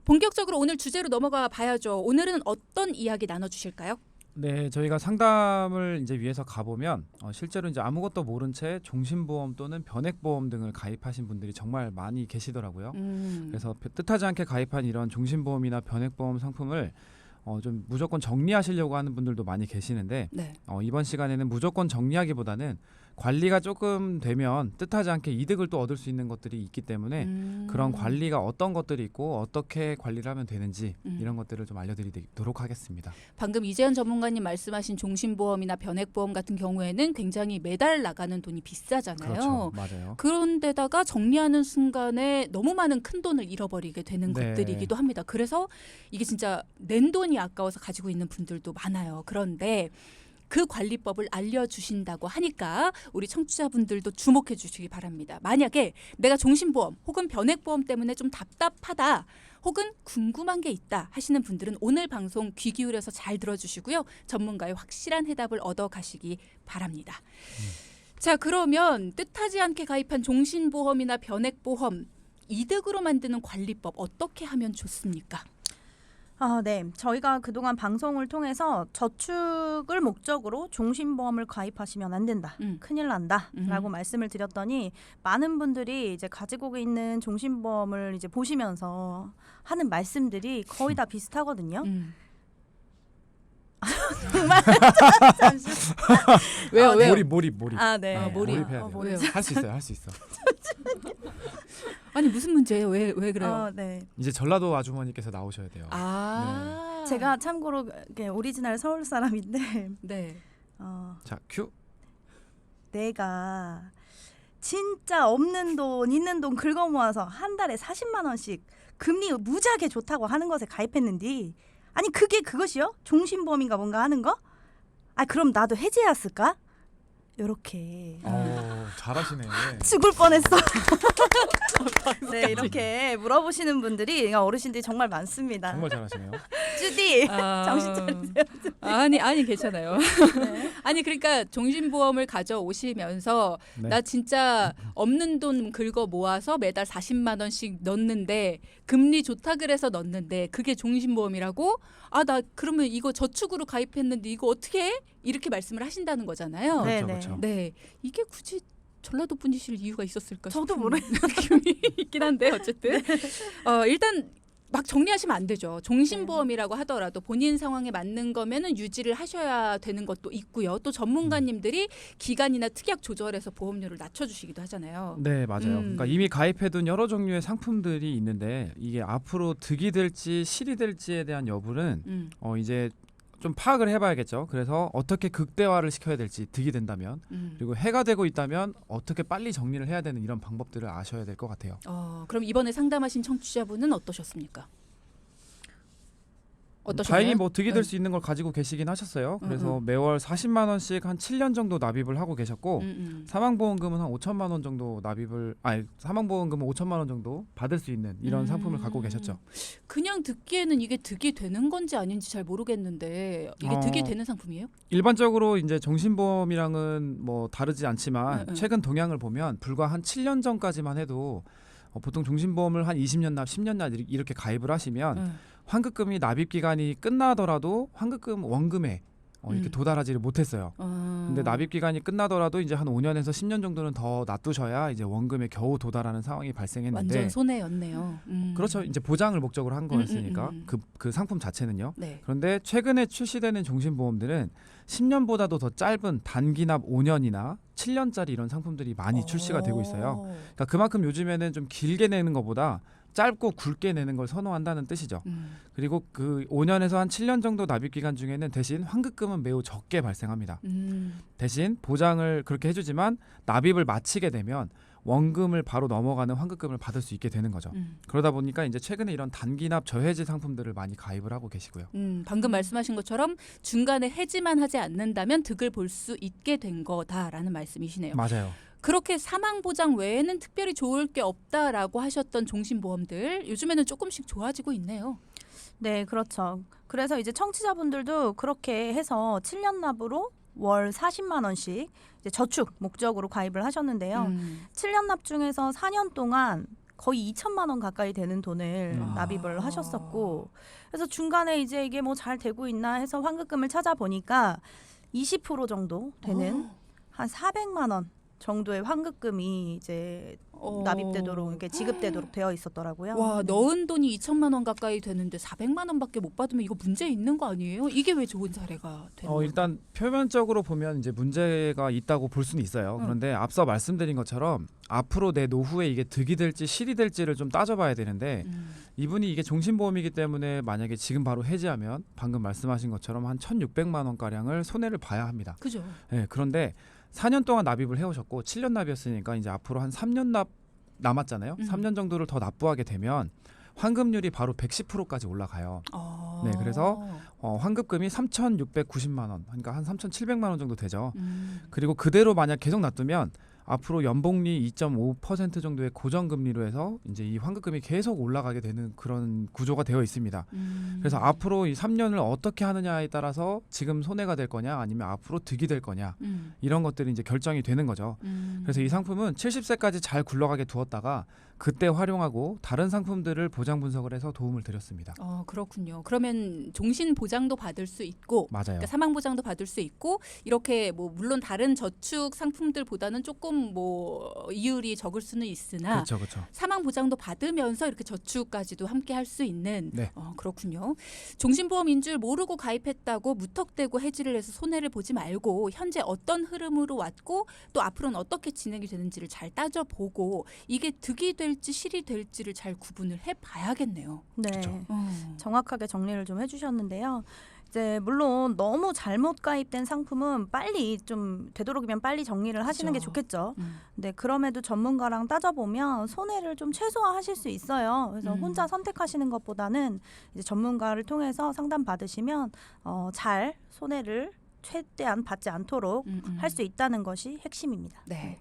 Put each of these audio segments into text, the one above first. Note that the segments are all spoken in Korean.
본격적으로 오늘 주제로 넘어가 봐야죠. 오늘은 어떤 이야기 나눠주실까요? 네, 저희가 상담을 이제 위해서 가보면 실제로 이제 아무것도 모른 채 종신보험 또는 변액보험 등을 가입하신 분들이 정말 많이 계시더라고요. 그래서 뜻하지 않게 가입한 이런 종신보험이나 변액보험 상품을 좀 무조건 정리하시려고 하는 분들도 많이 계시는데 네. 이번 시간에는 무조건 정리하기보다는 관리가 조금 되면 뜻하지 않게 이득을 또 얻을 수 있는 것들이 있기 때문에 그런 관리가 어떤 것들이 있고 어떻게 관리를 하면 되는지 이런 것들을 좀 알려드리도록 하겠습니다. 방금 이재현 전문가님 말씀하신 종신보험이나 변액보험 같은 경우에는 굉장히 매달 나가는 돈이 비싸잖아요. 그렇죠. 맞아요. 그런데다가 정리하는 순간에 너무 많은 큰 돈을 잃어버리게 되는 네. 것들이기도 합니다. 그래서 이게 진짜 낸 돈이 아까워서 가지고 있는 분들도 많아요. 그런데 그 관리법을 알려주신다고 하니까 우리 청취자분들도 주목해 주시기 바랍니다. 만약에 내가 종신보험 혹은 변액보험 때문에 좀 답답하다 혹은 궁금한 게 있다 하시는 분들은 오늘 방송 귀 기울여서 잘 들어주시고요. 전문가의 확실한 해답을 얻어가시기 바랍니다. 자, 그러면 뜻하지 않게 가입한 종신보험이나 변액보험 이득으로 만드는 관리법 어떻게 하면 좋습니까? 네. 저희가 그동안 방송을 통해서 저축을 목적으로 종신보험을 가입하시면 안 된다. 큰일 난다. 라고 말씀을 드렸더니 많은 분들이 이제 가지고 있는 종신보험을 이제 보시면서 하는 말씀들이 거의 다 비슷하거든요. 정말 잠시. 왜요? 왜요? 몰입. 네. 몰입. 몰입해야 돼요. 왜요? 할 수 있어. 아니 무슨 문제예요? 왜 그래요? 네. 이제 전라도 아주머니께서 나오셔야 돼요. 제가 참고로 오리지널 서울 사람인데 네. 자, 큐. 내가 진짜 없는 돈 있는 돈 긁어 모아서 한 달에 40만 원씩 금리 무지하게 좋다고 하는 것에 가입했는데 아니 그게 그것이요? 종신보험인가 뭔가 하는 거? 그럼 나도 해지했을까? 요렇게 잘하시네. 죽을 뻔했어. 네, 이렇게 물어보시는 분들이 어르신들이 정말 많습니다. 정말 잘하시네요. 주디 정신 차리세요. 아니 괜찮아요. 네. 아니 그러니까 종신보험을 가져오시면서 네. 나 진짜 없는 돈 긁어 모아서 매달 40만 원씩 넣는데 금리 좋다 그래서 넣는데 그게 종신보험이라고? 나 그러면 이거 저축으로 가입했는데 이거 어떻게 해? 이렇게 말씀을 하신다는 거잖아요. 네. 그렇죠. 네, 이게 굳이 전라도 분이실 이유가 있었을까? 저도 싶은 모르겠어요. 느낌이 있긴 한데 어쨌든 일단 막 정리하시면 안 되죠. 종신보험이라고 하더라도 본인 상황에 맞는 거면은 유지를 하셔야 되는 것도 있고요. 또 전문가님들이 기간이나 특약 조절해서 보험료를 낮춰주시기도 하잖아요. 네, 맞아요. 그러니까 이미 가입해둔 여러 종류의 상품들이 있는데 이게 앞으로 득이 될지 실이 될지에 대한 여부는 이제 좀 파악을 해봐야겠죠. 그래서 어떻게 극대화를 시켜야 될지 득이 된다면 그리고 해가 되고 있다면 어떻게 빨리 정리를 해야 되는 이런 방법들을 아셔야 될 것 같아요. 그럼 이번에 상담하신 청취자분은 어떠셨습니까? 어떠셨나요? 다행히 뭐 득이 될 수 있는 걸 가지고 계시긴 하셨어요. 그래서 매월 40만 원씩 한 7년 정도 납입을 하고 계셨고 사망보험금은 한 5천만 원 정도 사망보험금은 5천만 원 정도 받을 수 있는 이런 상품을 갖고 계셨죠. 그냥 듣기에는 이게 득이 되는 건지 아닌지 잘 모르겠는데 이게 득이 되는 상품이에요? 일반적으로 이제 정신보험이랑은 뭐 다르지 않지만 최근 동향을 보면 불과 한 7년 전까지만 해도 보통 종신보험을 한 20년 납, 10년 납 이렇게 가입을 하시면 환급금이 납입 기간이 끝나더라도 환급금 원금에 이렇게 도달하지를 못했어요. 근데 납입 기간이 끝나더라도 이제 한 5년에서 10년 정도는 더 놔두셔야 이제 원금에 겨우 도달하는 상황이 발생했는데 완전 손해였네요. 그렇죠. 이제 보장을 목적으로 한 거였으니까 그 상품 자체는요. 네. 그런데 최근에 출시되는 종신보험들은 10년보다도 더 짧은 단기납 5년이나 7년짜리 이런 상품들이 많이 출시가 되고 있어요. 그러니까 그만큼 요즘에는 좀 길게 내는 것보다 짧고 굵게 내는 걸 선호한다는 뜻이죠. 그리고 그 5년에서 한 7년 정도 납입 기간 중에는 대신 환급금은 매우 적게 발생합니다. 대신 보장을 그렇게 해주지만 납입을 마치게 되면 원금을 바로 넘어가는 환급금을 받을 수 있게 되는 거죠. 그러다 보니까 이제 최근에 이런 단기납 저해지 상품들을 많이 가입을 하고 계시고요. 방금 말씀하신 것처럼 중간에 해지만 하지 않는다면 득을 볼 수 있게 된 거다라는 말씀이시네요. 맞아요. 그렇게 사망보장 외에는 특별히 좋을 게 없다라고 하셨던 종신보험들 요즘에는 조금씩 좋아지고 있네요. 네, 그렇죠. 그래서 이제 청취자분들도 그렇게 해서 7년 납으로 월 40만 원씩 이제 저축 목적으로 가입을 하셨는데요. 7년 납 중에서 4년 동안 거의 2천만 원 가까이 되는 돈을 납입을 하셨었고, 그래서 중간에 이제 이게 뭐 잘 되고 있나 해서 환급금을 찾아보니까 20% 정도 되는 한 400만 원 정도의 환급금이 이제 납입되도록 이렇게 지급되도록 되어 있었더라고요. 와, 넣은 돈이 2천만 원 가까이 되는데 400만 원밖에 못 받으면 이거 문제 있는 거 아니에요? 이게 왜 좋은 사례가 되는 거예요? 일단 표면적으로 보면 이제 문제가 있다고 볼 수는 있어요. 그런데 앞서 말씀드린 것처럼 앞으로 내 노후에 이게 득이 될지 실이 될지를 좀 따져봐야 되는데 이분이 이게 종신보험이기 때문에 만약에 지금 바로 해지하면 방금 말씀하신 것처럼 한 1,600만 원 가량을 손해를 봐야 합니다. 그죠? 네, 그런데 4년 동안 납입을 해오셨고 7년 납이었으니까 이제 앞으로 한 3년 남았잖아요. 3년 정도를 더 납부하게 되면 환급률이 바로 110%까지 올라가요. 네, 그래서 환급금이 3,690만 원, 그러니까 한 3,700만 원 정도 되죠. 그리고 그대로 만약 계속 놔두면 앞으로 연복리 2.5% 정도의 고정금리로 해서 이제 이 환급금이 계속 올라가게 되는 그런 구조가 되어 있습니다. 그래서 앞으로 이 3년을 어떻게 하느냐에 따라서 지금 손해가 될 거냐 아니면 앞으로 득이 될 거냐 이런 것들이 이제 결정이 되는 거죠. 그래서 이 상품은 70세까지 잘 굴러가게 두었다가 그때 활용하고 다른 상품들을 보장 분석을 해서 도움을 드렸습니다. 그렇군요. 그러면 종신 보장도 받을 수 있고, 맞아요. 그러니까 사망 보장도 받을 수 있고, 이렇게 뭐 물론 다른 저축 상품들보다는 조금 뭐 이율이 적을 수는 있으나 그렇죠. 사망 보장도 받으면서 이렇게 저축까지도 함께 할 수 있는. 네. 그렇군요. 종신보험인 줄 모르고 가입했다고 무턱대고 해지를 해서 손해를 보지 말고 현재 어떤 흐름으로 왔고 또 앞으로는 어떻게 진행이 되는지를 잘 따져보고 이게 득이 될지 실이 될지를 잘 구분을 해봐야겠네요. 네, 그렇죠. 정확하게 정리를 좀 해주셨는데요. 이제 물론 너무 잘못 가입된 상품은 빨리 좀 되도록이면 빨리 정리를 하시는 게 그렇죠. 좋겠죠. 근데 그럼에도 전문가랑 따져보면 손해를 좀 최소화하실 수 있어요. 그래서 혼자 선택하시는 것보다는 이제 전문가를 통해서 상담 받으시면 잘 손해를 최대한 받지 않도록 할 수 있다는 것이 핵심입니다. 네.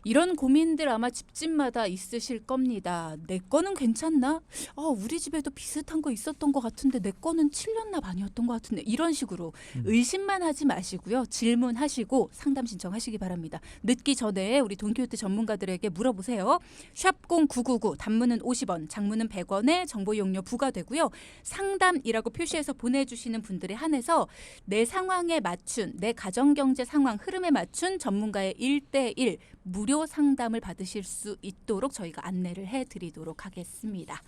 이런 고민들 아마 집집마다 있으실 겁니다. 내 거는 괜찮나? 우리 집에도 비슷한 거 있었던 것 같은데 내 거는 7년 납 아니었던 것 같은데 이런 식으로 의심만 하지 마시고요. 질문하시고 상담 신청하시기 바랍니다. 늦기 전에 우리 돈키호테 전문가들에게 물어보세요. 샵0999 단문은 50원, 장문은 100원의 정보 이용료 부과되고요. 상담이라고 표시해서 보내주시는 분들에 한해서 내 상황에 맞춘 내 가정경제 상황 흐름에 맞춘 전문가의 1:1 무료 상담을 받으실 수 있도록 저희가 안내를 해드리도록 하겠습니다.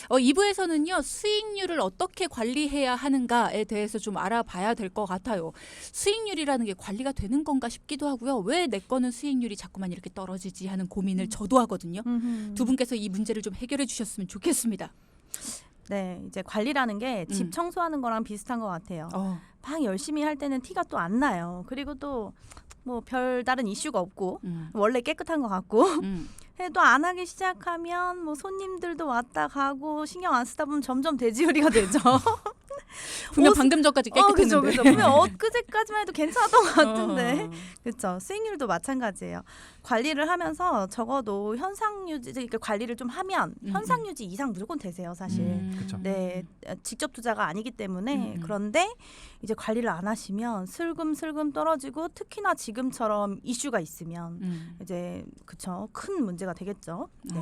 2부에서는요. 수익률을 어떻게 관리해야 하는가에 대해서 좀 알아봐야 될 것 같아요. 수익률이라는 게 관리가 되는 건가 싶기도 하고요. 왜 내 거는 수익률이 자꾸만 이렇게 떨어지지 하는 고민을 저도 하거든요. 두 분께서 이 문제를 좀 해결해 주셨으면 좋겠습니다. 네, 이제 관리라는 게 집 청소하는 거랑 비슷한 것 같아요. 막 열심히 할 때는 티가 또 안 나요. 그리고 또 뭐 별다른 이슈가 없고 원래 깨끗한 것 같고 해도 안 하기 시작하면 뭐 손님들도 왔다 가고 신경 안 쓰다 보면 점점 돼지우리가 되죠. 분명 방금 전까지 깨끗했는데. 그렇죠. 분명 엊그제까지만 해도 괜찮았던 것 같은데. 그렇죠. 수익률도 마찬가지예요. 관리를 하면서 적어도 현상 유지, 그러니까 관리를 좀 하면 현상 유지 이상 무조건 되세요, 사실. 그렇죠. 네, 직접 투자가 아니기 때문에. 그런데 이제 관리를 안 하시면 슬금슬금 떨어지고 특히나 지금처럼 이슈가 있으면 이제 그쵸 큰 문제가 되겠죠. 네.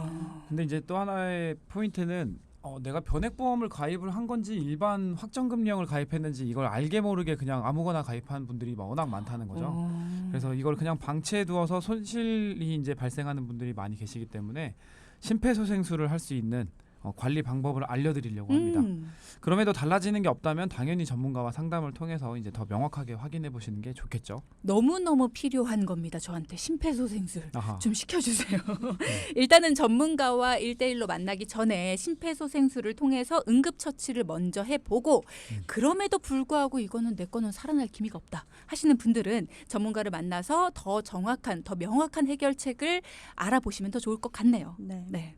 근데 이제 또 하나의 포인트는 내가 변액보험을 가입을 한 건지 일반 확정금리형을 가입했는지 이걸 알게 모르게 그냥 아무거나 가입한 분들이 워낙 많다는 거죠. 그래서 이걸 그냥 방치해 두어서 손실이 이제 발생하는 분들이 많이 계시기 때문에 심폐소생술을 할 수 있는 관리 방법을 알려드리려고 합니다. 그럼에도 달라지는 게 없다면 당연히 전문가와 상담을 통해서 이제 더 명확하게 확인해 보시는 게 좋겠죠. 너무너무 필요한 겁니다. 저한테 심폐소생술 아하. 좀 시켜주세요. 일단은 전문가와 1:1로 만나기 전에 심폐소생술을 통해서 응급처치를 먼저 해보고 그럼에도 불구하고 이거는 내 거는 살아날 기미가 없다 하시는 분들은 전문가를 만나서 더 정확한, 더 명확한 해결책을 알아보시면 더 좋을 것 같네요. 네.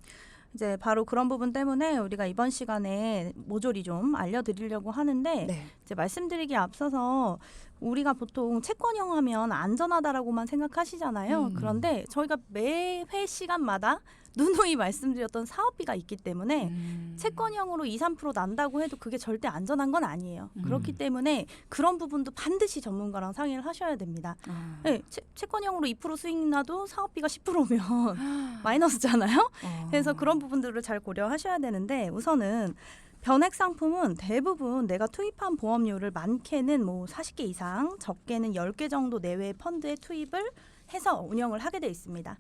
이제 바로 그런 부분 때문에 우리가 이번 시간에 모조리 좀 알려드리려고 하는데 이제 말씀드리기에 앞서서 우리가 보통 채권형 하면 안전하다라고만 생각하시잖아요. 그런데 저희가 매회 시간마다 누누이 말씀드렸던 사업비가 있기 때문에 채권형으로 2, 3% 난다고 해도 그게 절대 안전한 건 아니에요. 그렇기 때문에 그런 부분도 반드시 전문가랑 상의를 하셔야 됩니다. 네, 채권형으로 2% 수익 나도 사업비가 10%면 마이너스잖아요. 그래서 그런 부분들을 잘 고려하셔야 되는데 우선은 변액 상품은 대부분 내가 투입한 보험료를 많게는 뭐 40개 이상, 적게는 10개 정도 내외의 펀드에 투입을 해서 운영을 하게 돼 있습니다.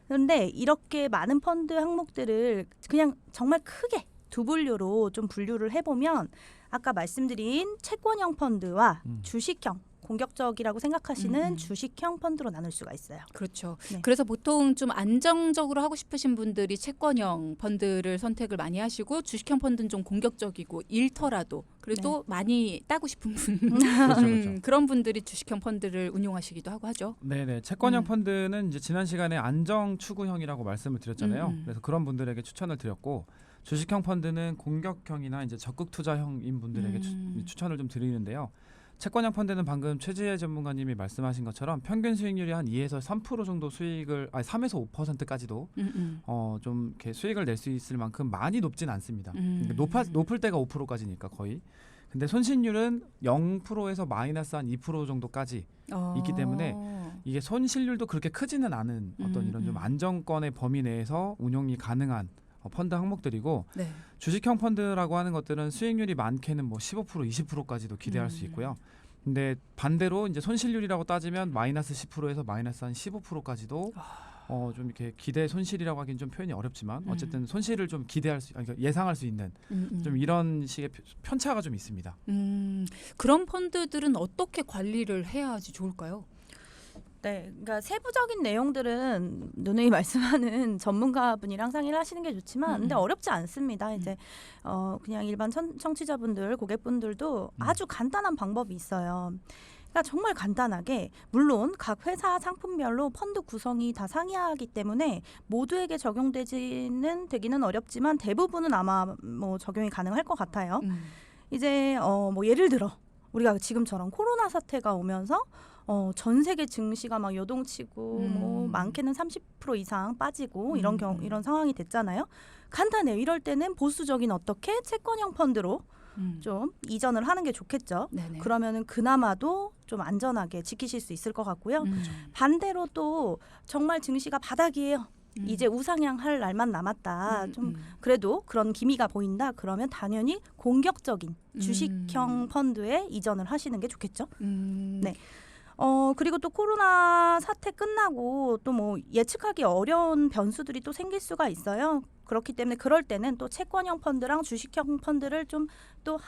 그런데 이렇게 많은 펀드 항목들을 그냥 정말 크게 두 분류로 좀 분류를 해보면 아까 말씀드린 채권형 펀드와 주식형, 공격적이라고 생각하시는 주식형 펀드로 나눌 수가 있어요. 그렇죠. 네. 그래서 보통 좀 안정적으로 하고 싶으신 분들이 채권형 펀드를 선택을 많이 하시고 주식형 펀드는 좀 공격적이고 잃더라도 그래도 많이 따고 싶은 분 그렇죠. 그런 분들이 주식형 펀드를 운용하시기도 하고 하죠. 네네. 채권형 펀드는 이제 지난 시간에 안정 추구형이라고 말씀을 드렸잖아요. 그래서 그런 분들에게 추천을 드렸고 주식형 펀드는 공격형이나 이제 적극 투자형인 분들에게 추천을 좀 드리는데요. 채권형 펀드는 방금 최지혜 전문가님이 말씀하신 것처럼 평균 수익률이 한 2에서 3% 정도 수익을 3에서 5%까지도 좀 이렇게 수익을 낼 수 있을 만큼 많이 높진 않습니다. 그러니까 높을 때가 5%까지니까 거의. 근데 손실률은 0%에서 마이너스 한 2% 정도까지 있기 때문에 이게 손실률도 그렇게 크지는 않은 어떤 이런 좀 안정권의 범위 내에서 운용이 가능한 펀드 항목들이고 네. 주식형 펀드라고 하는 것들은 수익률이 많게는 뭐 15%, 20%까지도 기대할 수 있고요. 근데 반대로 이제 손실률이라고 따지면 마이너스 10%에서 마이너스 한 15%까지도 좀 이렇게 기대 손실이라고 하기는 좀 표현이 어렵지만 어쨌든 손실을 좀 그러니까 예상할 수 있는 좀 이런 식의 편차가 좀 있습니다. 그런 펀드들은 어떻게 관리를 해야지 좋을까요? 네, 그러니까 세부적인 내용들은 누누이 말씀하는 전문가분이랑 상의를 하시는 게 좋지만, 근데 어렵지 않습니다. 이제 그냥 일반 청취자분들, 고객분들도 아주 간단한 방법이 있어요. 그러니까 정말 간단하게 물론 각 회사 상품별로 펀드 구성이 다 상이하기 때문에 모두에게 되기는 어렵지만 대부분은 아마 뭐 적용이 가능할 것 같아요. 이제 뭐 예를 들어 우리가 지금처럼 코로나 사태가 오면서 전 세계 증시가 막 요동치고 뭐 많게는 30% 이상 빠지고 이런 상황이 됐잖아요. 간단해요. 이럴 때는 보수적인 어떻게 채권형 펀드로 좀 이전을 하는 게 좋겠죠. 네네. 그러면은 그나마도 좀 안전하게 지키실 수 있을 것 같고요. 반대로 또 정말 증시가 바닥이에요. 이제 우상향할 날만 남았다. 좀 그래도 그런 기미가 보인다. 그러면 당연히 공격적인 주식형 펀드에 이전을 하시는 게 좋겠죠. 네. 그리고 또 코로나 사태 끝나고 또 뭐 예측하기 어려운 변수들이 또 생길 수가 있어요. 그렇기 때문에 그럴 때는 또 채권형 펀드랑 주식형 펀드를 좀 또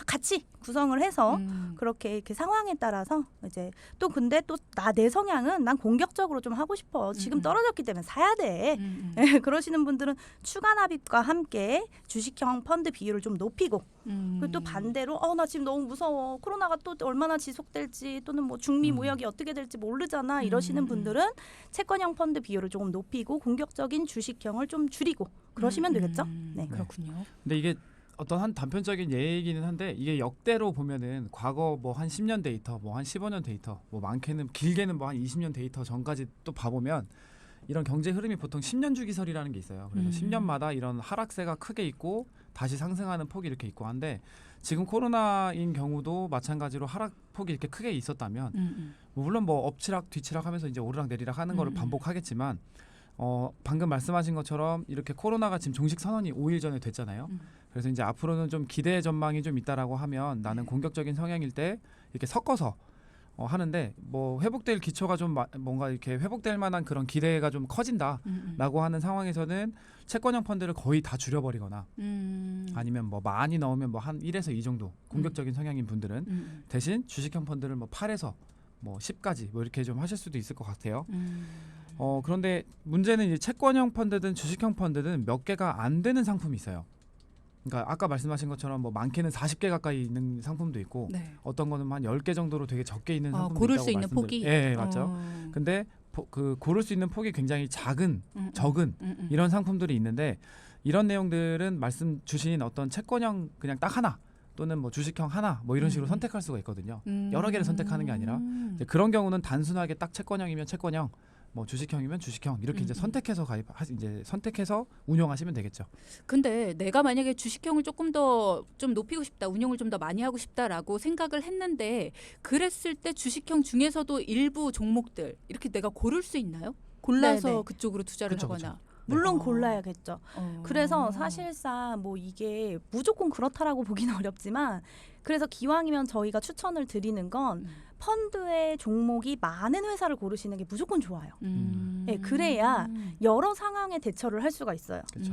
같이 구성을 해서 그렇게 이렇게 상황에 따라서 이제 또 근데 또 내 성향은 난 공격적으로 좀 하고 싶어. 지금 떨어졌기 때문에 사야 돼. 네, 그러시는 분들은 추가 납입과 함께 주식형 펀드 비율을 좀 높이고 그리고 또 반대로 나 지금 너무 무서워. 코로나가 또 얼마나 지속될지 또는 뭐 중미 무역이 어떻게 될지 모르잖아. 이러시는 분들은 채권형 펀드 비율을 조금 높이고 공격적인 주식형을 좀 줄이고 그러시면 되겠죠. 네. 그렇군요. 근데 이게 어떤 한 단편적인 예이기는 한데 이게 역대로 보면은 과거 뭐 한 10년 데이터, 뭐 한 15년 데이터, 뭐 많게는 길게는 뭐 한 20년 데이터 전까지 또 봐보면 이런 경제 흐름이 보통 10년 주기설이라는 게 있어요. 그래서 10년마다 이런 하락세가 크게 있고 다시 상승하는 폭이 이렇게 있고 한데 지금 코로나인 경우도 마찬가지로 하락폭이 이렇게 크게 있었다면 물론 뭐 엎치락 뒤치락 하면서 이제 오르락 내리락 하는 거를 반복하겠지만 방금 말씀하신 것처럼 이렇게 코로나가 지금 종식 선언이 5일 전에 됐잖아요. 그래서 이제 앞으로는 좀 기대 전망이 좀 있다라고 하면 나는 공격적인 성향일 때 이렇게 섞어서 하는데 뭐 회복될 기초가 좀 뭔가 이렇게 회복될 만한 그런 기대가 좀 커진다라고 하는 상황에서는 채권형 펀드를 거의 다 줄여버리거나 아니면 뭐 많이 넣으면 뭐 한 1에서 2 정도 공격적인 성향인 분들은 대신 주식형 펀드를 뭐 8에서 뭐 10까지 뭐 이렇게 좀 하실 수도 있을 것 같아요. 그런데 문제는 이제 채권형 펀드든 주식형 펀드든 몇 개가 안 되는 상품이 있어요. 그러니까 아까 말씀하신 것처럼 뭐 많게는 40개 가까이 있는 상품도 있고 네. 어떤 거는 한 10개 정도로 되게 적게 있는 상품도 고를 있다고 수 있는 폭이. 네, 맞죠. 근데 그 고를 수 있는 폭이 굉장히 적은 이런 상품들이 있는데 이런 내용들은 말씀 주신 어떤 채권형 그냥 딱 하나 또는 뭐 주식형 하나 뭐 이런 식으로 선택할 수가 있거든요. 여러 개를 선택하는 게 아니라 이제 그런 경우는 단순하게 딱 채권형이면 채권형 뭐 주식형이면 주식형 이렇게 이제 선택해서 이제 선택해서 운영하시면 되겠죠. 근데 내가 만약에 주식형을 조금 더 좀 높이고 싶다, 운용을 좀 더 많이 하고 싶다라고 생각을 했는데 그랬을 때 주식형 중에서도 일부 종목들 이렇게 내가 고를 수 있나요? 골라서 네네. 그쪽으로 투자를 그쵸, 하거나. 물론 어. 골라야겠죠. 그래서 사실상 뭐 이게 무조건 그렇다라고 보기는 어렵지만 그래서 기왕이면 저희가 추천을 드리는 건 펀드의 종목이 많은 회사를 고르시는 게 무조건 좋아요. 네, 그래야 여러 상황에 대처를 할 수가 있어요. 그렇죠.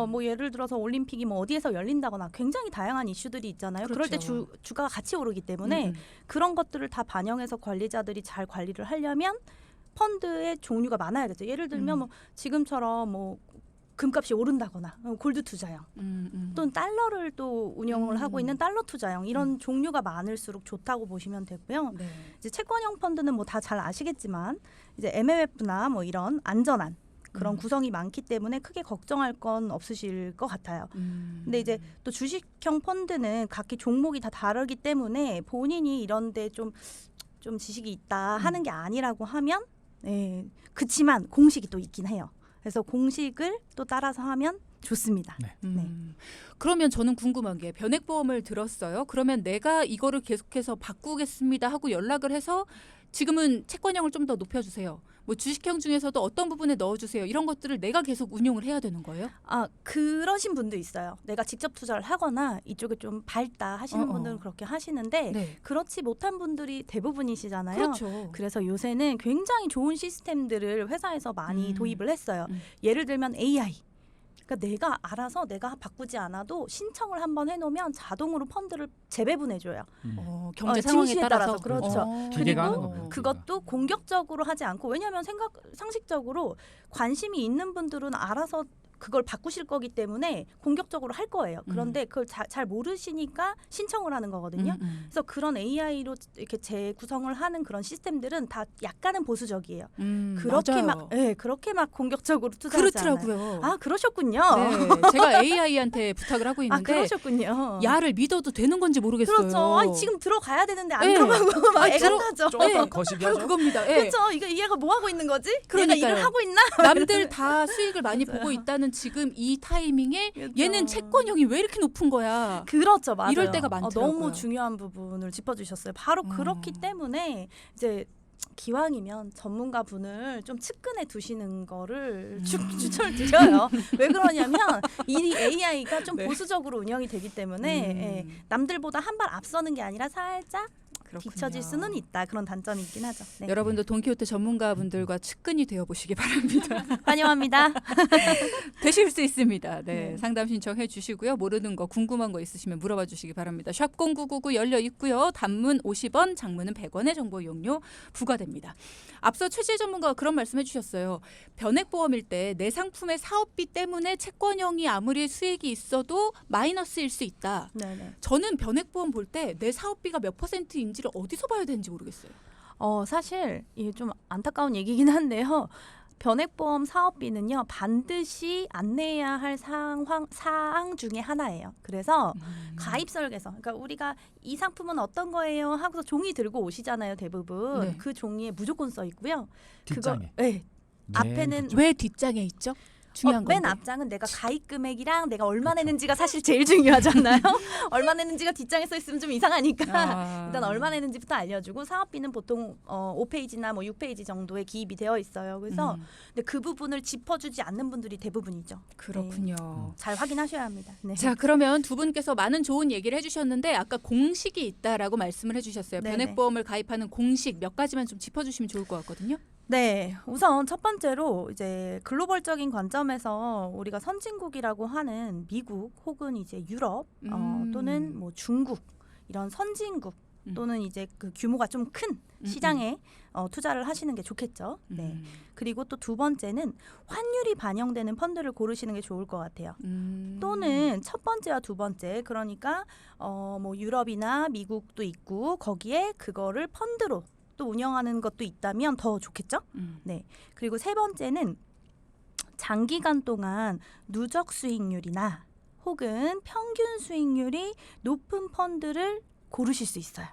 뭐 예를 들어서 올림픽이 뭐 어디에서 열린다거나 굉장히 다양한 이슈들이 있잖아요. 그럴 때 그렇죠. 주가가 같이 오르기 때문에 그런 것들을 다 반영해서 관리자들이 잘 관리를 하려면 펀드의 종류가 많아야겠죠. 예를 들면 뭐 지금처럼 뭐 금값이 오른다거나 골드 투자형 또는 달러를 또 운영을 하고 있는 달러 투자형 이런 종류가 많을수록 좋다고 보시면 되고요. 네. 이제 채권형 펀드는 뭐 다 잘 아시겠지만 이제 MLF나 뭐 이런 안전한 그런 구성이 많기 때문에 크게 걱정할 건 없으실 것 같아요. 근데 이제 또 주식형 펀드는 각기 종목이 다 다르기 때문에 본인이 이런데 좀 지식이 있다 하는 게 아니라고 하면 그치만 공식이 또 있긴 해요. 그래서 공식을 또 따라서 하면 좋습니다. 네. 그러면 저는 궁금한 게 변액보험을 들었어요. 그러면 내가 이거를 계속해서 바꾸겠습니다 하고 연락을 해서 지금은 채권형을 좀 더 높여주세요. 뭐 주식형 중에서도 어떤 부분에 넣어주세요. 이런 것들을 내가 계속 운용을 해야 되는 거예요? 그러신 분도 있어요. 내가 직접 투자를 하거나 이쪽에 좀 밝다 하시는 분들은 그렇게 하시는데 네. 그렇지 못한 분들이 대부분이시잖아요. 그렇죠. 그래서 요새는 굉장히 좋은 시스템들을 회사에서 많이 도입을 했어요. 예를 들면 AI. 그러니까 내가 알아서 내가 바꾸지 않아도 신청을 한번 해놓으면 자동으로 펀드를 재배분해줘요. 경제 상황에 증시에 따라서. 그렇죠. 기계가 하는 그리고 거고요. 그것도 공격적으로 하지 않고 왜냐하면 상식적으로 관심이 있는 분들은 알아서 그걸 바꾸실 거기 때문에 공격적으로 할 거예요. 그런데 그걸 잘 모르시니까 신청을 하는 거거든요. 그래서 그런 AI로 이렇게 재구성을 하는 그런 시스템들은 다 약간은 보수적이에요. 그렇게 맞아요. 그렇게 막 공격적으로 투자하지 않아요. 그렇더라고요. 그러셨군요. 네, 제가 AI한테 부탁을 하고 있는데 그러셨군요. 야를 믿어도 되는 건지 모르겠어요. 그렇죠. 지금 들어가야 되는데 안 네. 들어가고 막 애가 들어- 타죠. 조금 네. 거시기 바로 하죠. 그겁니다. 예. 그렇죠. 얘가 뭐 하고 있는 거지? 얘가 그러니까요. 일을 하고 있나? 남들 다 수익을 많이 보고 있다는 지금 이 타이밍에 그렇죠. 얘는 채권형이 왜 이렇게 높은 거야? 그렇죠, 맞아요. 이럴 때가 많더라고요. 너무 중요한 부분을 짚어주셨어요. 바로 그렇기 때문에 이제 기왕이면 전문가 분을 좀 측근에 두시는 거를 추천을 드려요. 왜 그러냐면 이 AI가 좀 네. 보수적으로 운영이 되기 때문에 남들보다 한 발 앞서는 게 아니라 살짝 그렇군요. 뒤처질 수는 있다. 그런 단점이 있긴 하죠. 네. 여러분도 돈키호테 전문가분들과 측근이 되어 보시기 바랍니다. 환영합니다. 되실 수 있습니다. 네, 네. 상담 신청해 주시고요. 모르는 거 궁금한 거 있으시면 물어봐 주시기 바랍니다. 샵 0999 열려 있고요. 단문 50원, 장문은 100원의 정보 이용료 부과됩니다. 앞서 최재 전문가가 그런 말씀해 주셨어요. 변액보험일 때 내 상품의 사업비 때문에 채권형이 아무리 수익이 있어도 마이너스일 수 있다. 네네. 저는 변액보험 볼 때 내 사업비가 몇 %인지를 어디서 봐야 되는지 모르겠어요. 사실 이게 좀 안타까운 얘기긴 한데요. 변액보험 사업비는요 반드시 안내해야 할 사항 중에 하나예요. 그래서 가입 설계서, 그러니까 우리가 이 상품은 어떤 거예요 하고서 종이 들고 오시잖아요, 대부분. 네. 그 종이에 무조건 써 있고요. 뒷장에. 네. 앞에는 왜 뒷장에 있죠? 중요한 맨 건데. 앞장은 내가 가입 금액이랑 내가 얼마 내는지가 사실 제일 중요하잖아요. 얼마 내는지가 뒷장에 써 있으면 좀 이상하니까 일단 얼마 내는지부터 알려주고 사업비는 보통 5페이지나 뭐 6페이지 정도에 기입이 되어 있어요. 그래서 근데 그 부분을 짚어주지 않는 분들이 대부분이죠. 그렇군요. 네. 잘 확인하셔야 합니다. 네. 자, 그러면 두 분께서 많은 좋은 얘기를 해주셨는데 아까 공식이 있다라고 말씀을 해주셨어요. 네네. 변액보험을 가입하는 공식 몇 가지만 좀 짚어주시면 좋을 것 같거든요. 네, 우선 첫 번째로 이제 글로벌적인 관점에서 우리가 선진국이라고 하는 미국 혹은 이제 유럽 또는 뭐 중국 이런 선진국 또는 이제 그 규모가 좀 큰 시장에 투자를 하시는 게 좋겠죠. 네. 그리고 또 두 번째는 환율이 반영되는 펀드를 고르시는 게 좋을 것 같아요. 또는 첫 번째와 두 번째, 그러니까 뭐 유럽이나 미국도 있고 거기에 그거를 펀드로 또 운영하는 것도 있다면 더 좋겠죠. 네. 그리고 세 번째는 장기간 동안 누적 수익률이나 혹은 평균 수익률이 높은 펀드를 고르실 수 있어요.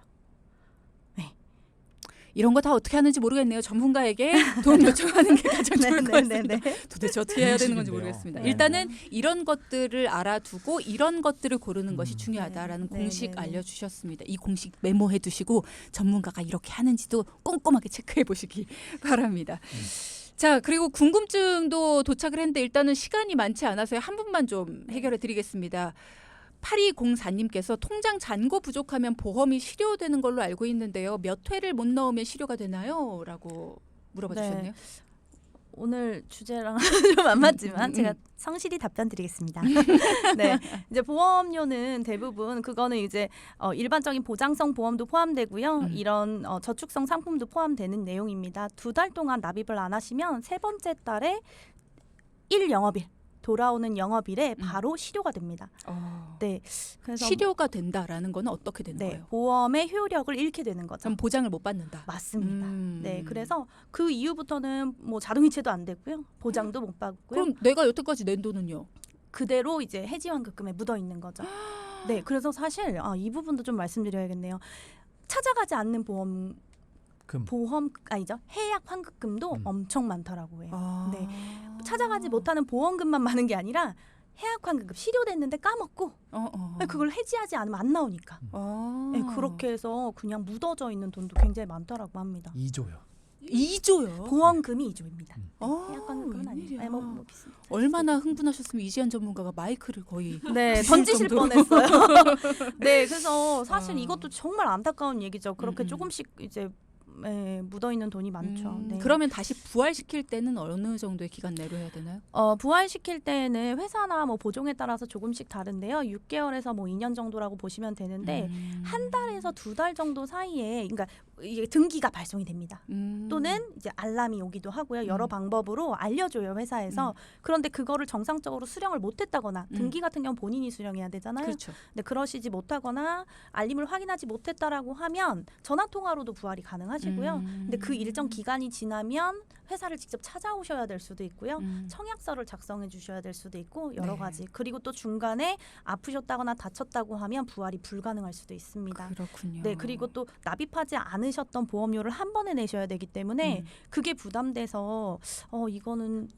이런 거 다 어떻게 하는지 모르겠네요. 전문가에게 도움 요청하는 게 가장 좋을 것 같습니다. 네네네. 도대체 어떻게 해야 되는 건지 공식인데요. 모르겠습니다. 네. 일단은 이런 것들을 알아두고 이런 것들을 고르는 것이 중요하다라는 네. 공식 네, 네, 네. 알려주셨습니다. 이 공식 메모해 두시고 전문가가 이렇게 하는지도 꼼꼼하게 체크해 보시기 바랍니다. 자, 그리고 궁금증도 도착을 했는데 일단은 시간이 많지 않아서 한 분만 좀 해결해 드리겠습니다. 8204님께서 통장 잔고 부족하면 보험이 실효되는 걸로 알고 있는데요. 몇 회를 못 넣으면 실효가 되나요? 라고 물어봐 네. 주셨네요. 오늘 주제랑 좀 안 맞지만 제가 성실히 답변 드리겠습니다. 네, 이제 보험료는 대부분 그거는 이제 일반적인 보장성 보험도 포함되고요. 이런 저축성 상품도 포함되는 내용입니다. 2달 동안 납입을 안 하시면 세 번째 달에 1영업일 돌아오는 영업일에 바로 실효가 됩니다. 네, 그래서 실효가 된다라는 거는 어떻게 되는 네, 거예요? 보험의 효력을 잃게 되는 거죠. 그럼 보장을 못 받는다. 맞습니다. 네, 그래서 그 이후부터는 뭐 자동이체도 안 되고요, 보장도 못 받고요. 그럼 내가 여태까지 낸 돈은요? 그대로 이제 해지환급금에 묻어 있는 거죠. 네, 그래서 사실 이 부분도 좀 말씀드려야겠네요. 찾아가지 않는 보험 아니죠, 해약 환급금도 엄청 많더라고요. 네, 찾아가지 못하는 보험금만 많은 게 아니라 해약 환급금 실효됐는데 까먹고 그걸 해지하지 않으면 안 나오니까. 네, 그렇게 해서 그냥 묻어져 있는 돈도 굉장히 많다라고 합니다. 2조요. 2조요? 보험금이 2조입니다. 아, 해약 환급금은 아니에요. 웬일이야. 네, 뭐 비슷해요. 얼마나 흥분하셨으면 이지한 전문가가 마이크를 거의 네, 부술 던지실 정도로. 뻔했어요. 네, 그래서 사실 아. 이것도 정말 안타까운 얘기죠. 그렇게 조금씩 이제 묻어 있는 돈이 많죠. 네. 그러면 다시 부활시킬 때는 어느 정도의 기간 내로 해야 되나요? 부활시킬 때는 회사나 뭐 보종에 따라서 조금씩 다른데요. 6개월에서 뭐 2년 정도라고 보시면 되는데 한 달에서 2달 정도 사이에, 그러니까 이게 등기가 발송이 됩니다. 또는 이제 알람이 오기도 하고요. 여러 방법으로 알려줘요, 회사에서. 그런데 그거를 정상적으로 수령을 못했다거나 등기 같은 경우 본인이 수령해야 되잖아요. 그렇죠. 근데 그러시지 못하거나 알림을 확인하지 못했다라고 하면 전화 통화로도 부활이 가능하시고요. 근데 그 일정 기간이 지나면 회사를 직접 찾아오셔야 될 수도 있고요. 청약서를 작성해 주셔야 될 수도 있고 여러 네. 가지. 그리고 또 중간에 아프셨다거나 다쳤다고 하면 부활이 불가능할 수도 있습니다. 그렇군요. 네, 그리고 또 납입하지 않으셨던 보험료를 한 번에 내셔야 되기 때문에 그게 부담돼서 이거는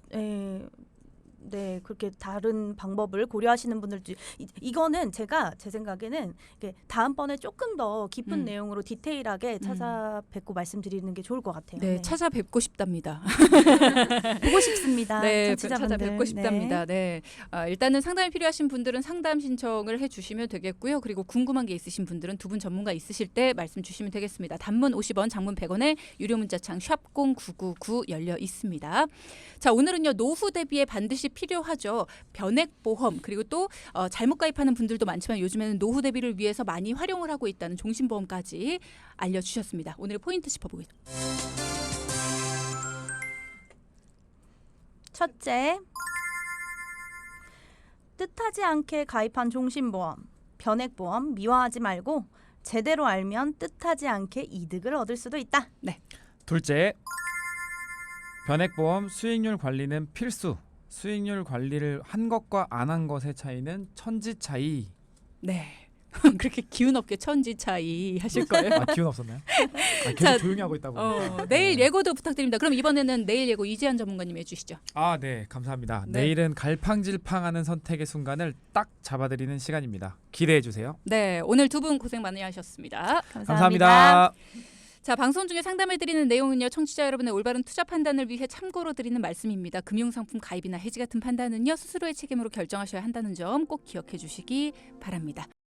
네, 그렇게 다른 방법을 고려하시는 분들도 이거는 제 생각에는 이게 다음번에 조금 더 깊은 내용으로 디테일하게 찾아뵙고 말씀드리는 게 좋을 것 같아요. 네, 찾아뵙고 싶답니다. 보고 싶습니다. 네, 청취자분들. 찾아뵙고 싶답니다. 네, 일단은 상담이 필요하신 분들은 상담 신청을 해주시면 되겠고요. 그리고 궁금한 게 있으신 분들은 두 분 전문가 있으실 때 말씀 주시면 되겠습니다. 단문 50원, 장문 100원에 유료 문자창 샵0999 열려 있습니다. 자, 오늘은요, 노후 대비에 반드시 필요하죠. 변액보험, 그리고 또 잘못 가입하는 분들도 많지만 요즘에는 노후 대비를 위해서 많이 활용을 하고 있다는 종신보험까지 알려주셨습니다. 오늘의 포인트 짚어보겠습니다. 첫째, 뜻하지 않게 가입한 종신보험, 변액보험 미화하지 말고 제대로 알면 뜻하지 않게 이득을 얻을 수도 있다. 둘째, 변액보험 수익률 관리는 필수. 수익률 관리를 한 것과 안 한 것의 차이는 천지 차이. 네. 그렇게 기운 없게 천지 차이 하실 거예요. 기운 없었나요? 계속 자, 조용히 하고 있다고. 내일 예고도 부탁드립니다. 그럼 이번에는 내일 예고 이재한 전문가님 해주시죠. 네, 감사합니다. 네. 내일은 갈팡질팡하는 선택의 순간을 딱 잡아드리는 시간입니다. 기대해 주세요. 네, 오늘 두 분 고생 많이 하셨습니다. 감사합니다. 자, 방송 중에 상담해드리는 내용은요, 청취자 여러분의 올바른 투자 판단을 위해 참고로 드리는 말씀입니다. 금융상품 가입이나 해지 같은 판단은요, 스스로의 책임으로 결정하셔야 한다는 점 꼭 기억해 주시기 바랍니다.